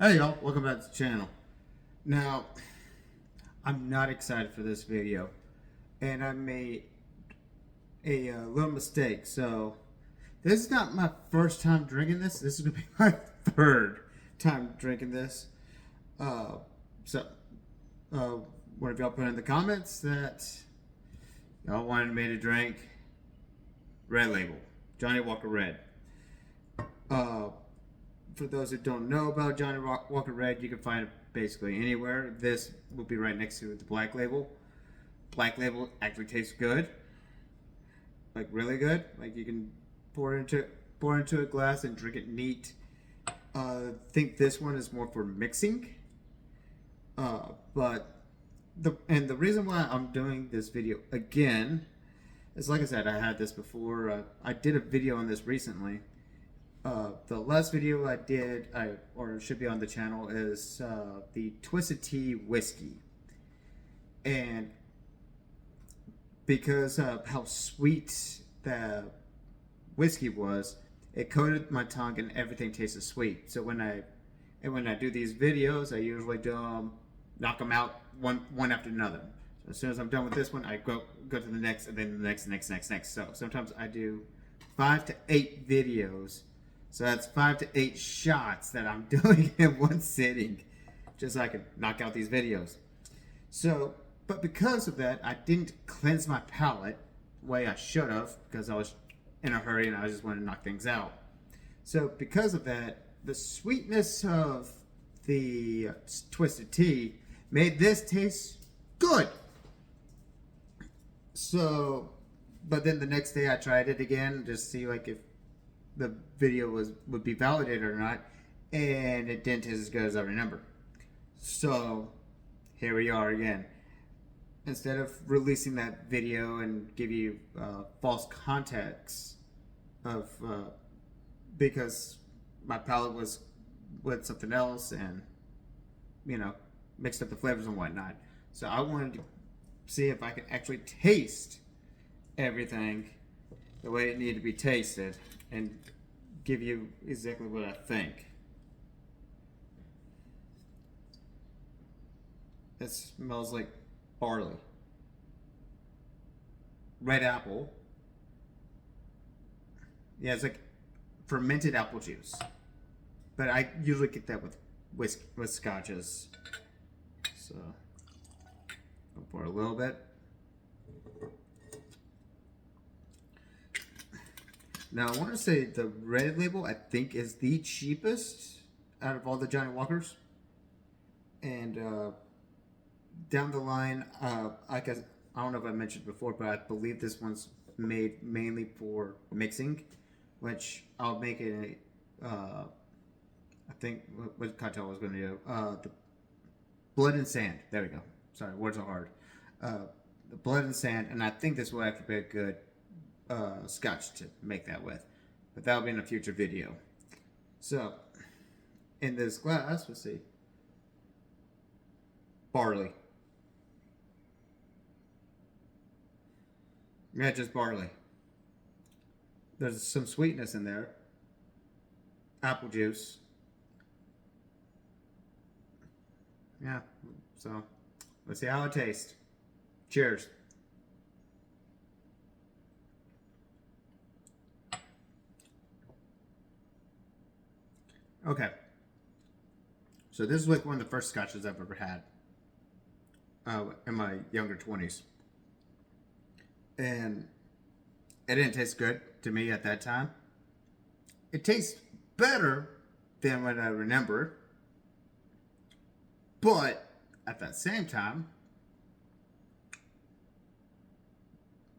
Hey y'all, welcome back to the channel. Now, I'm not excited for this video, and I made a little mistake. So, this is not my first time drinking this. This is gonna be my third time drinking this. Uh, so, one of y'all put in the comments that y'all wanted me to drink Red Label, Johnny Walker Red. For those who don't know about Johnny Walker Red, you can find it basically anywhere. This will be right next to the Black Label. Black Label actually tastes good, like really good. Like you can pour into a glass and drink it neat. I think this one is more for mixing. But the reason why I'm doing this video again is, like I said, I had this before. I did a video on this recently. The last video I did, or should be on the channel, is the Twisted Tea whiskey. And because of how sweet the whiskey was, it coated my tongue and everything tasted sweet. So when I do these videos, I usually do knock them out one after another. So as soon as I'm done with this one, I go to the next, and then the next. So sometimes I do 5 to 8 videos. So that's 5 to 8 shots that I'm doing in one sitting, just so I can knock out these videos. So, but because of that, I didn't cleanse my palate the way I should have, because I was in a hurry and I just wanted to knock things out. So because of that, the sweetness of the Twisted Tea made this taste good. So, but then the next day I tried it again, just to see like if the video would be validated or not, and it didn't taste as good as I remember. So here we are again. Instead of releasing that video and give you false context of because my palate was with something else and mixed up the flavors and whatnot, so I wanted to see if I could actually taste everything the way it needed to be tasted and give you exactly what I think. It smells like barley, red apple. Yeah, it's like fermented apple juice. But I usually get that with scotches. So I'll pour a little bit. Now, I want to say the Red Label, I think, is the cheapest out of all the Johnny Walkers. And down the line, I don't know if I mentioned before, but I believe this one's made mainly for mixing, which I'll make it I think, what cocktail I was going to do? The Blood and Sand. There we go. Sorry, words are hard. The Blood and Sand, and I think this will actually be a good scotch to make that with, but that'll be in a future video. So in this glass, let's see, barley. Yeah, just barley. There's some sweetness in there. Apple juice. Yeah, so let's see how it tastes. Cheers. Okay, so this is like one of the first scotches I've ever had in my younger 20s. And it didn't taste good to me at that time. It tastes better than what I remember. But at that same time,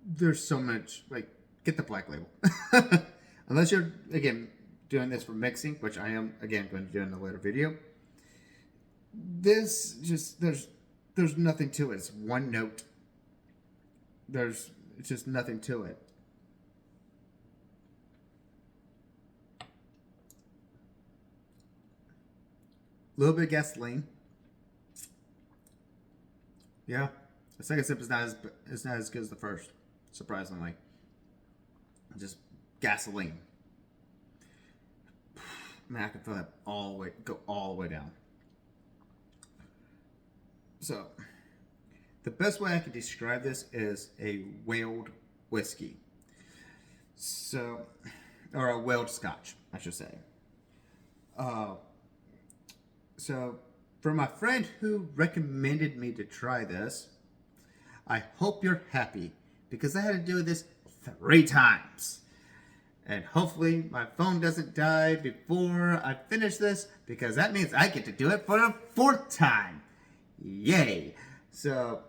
there's so much, like, get the Black Label. Unless you're, again, doing this for mixing, which I am again going to do in a later video. This just there's nothing to it. It's one note. It's just nothing to it. A little bit of gasoline. Yeah, the second sip is not as good as the first, surprisingly. Just gasoline. Man, I can feel that all the way, go all the way down. So, the best way I can describe this is a whaled whiskey. So, or a whaled scotch, I should say. Uh, so, for my friend who recommended me to try this, I hope you're happy because I had to do this 3 times. And hopefully my phone doesn't die before I finish this because that means I get to do it for a 4th time. Yay. So,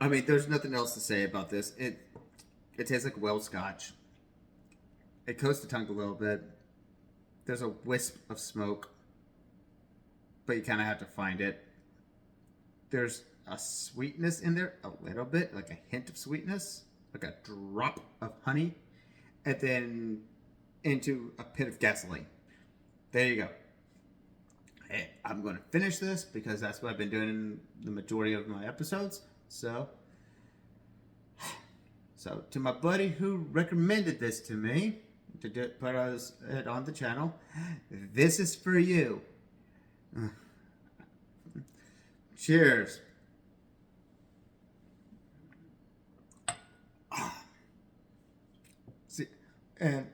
I mean, there's nothing else to say about this. It tastes like whaled scotch. It coats the tongue a little bit. There's a wisp of smoke, but you kind of have to find it. There's a sweetness in there, a little bit, like a hint of sweetness, like a drop of honey, and then into a pit of gasoline. There you go. Hey, I'm going to finish this because that's what I've been doing in the majority of my episodes. So to my buddy who recommended this to me to put it on the channel, this is for you. Cheers. See, and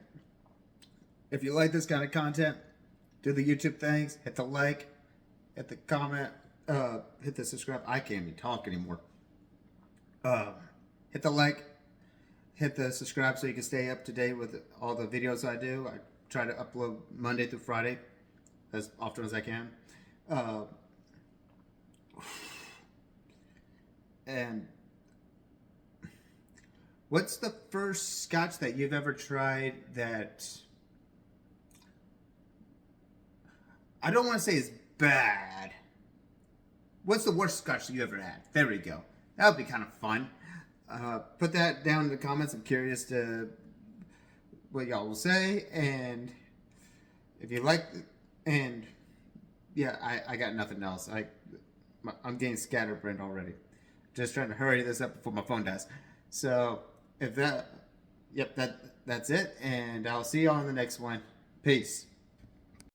if you like this kind of content, do the YouTube things, hit the like, hit the comment, hit the subscribe. I can't even talk anymore. Hit the like, hit the subscribe so you can stay up to date with all the videos I do. I try to upload Monday through Friday as often as I can. And what's the first scotch that you've ever tried that I don't want to say is bad? What's the worst scotch you ever had? There we go. That would be kind of fun. Put that down in the comments. I'm curious to what y'all will say. And if you like, and yeah, I got nothing else. I'm getting scatterbrained already. Just trying to hurry this up before my phone dies. So if that's it. And I'll see y'all in the next one. Peace.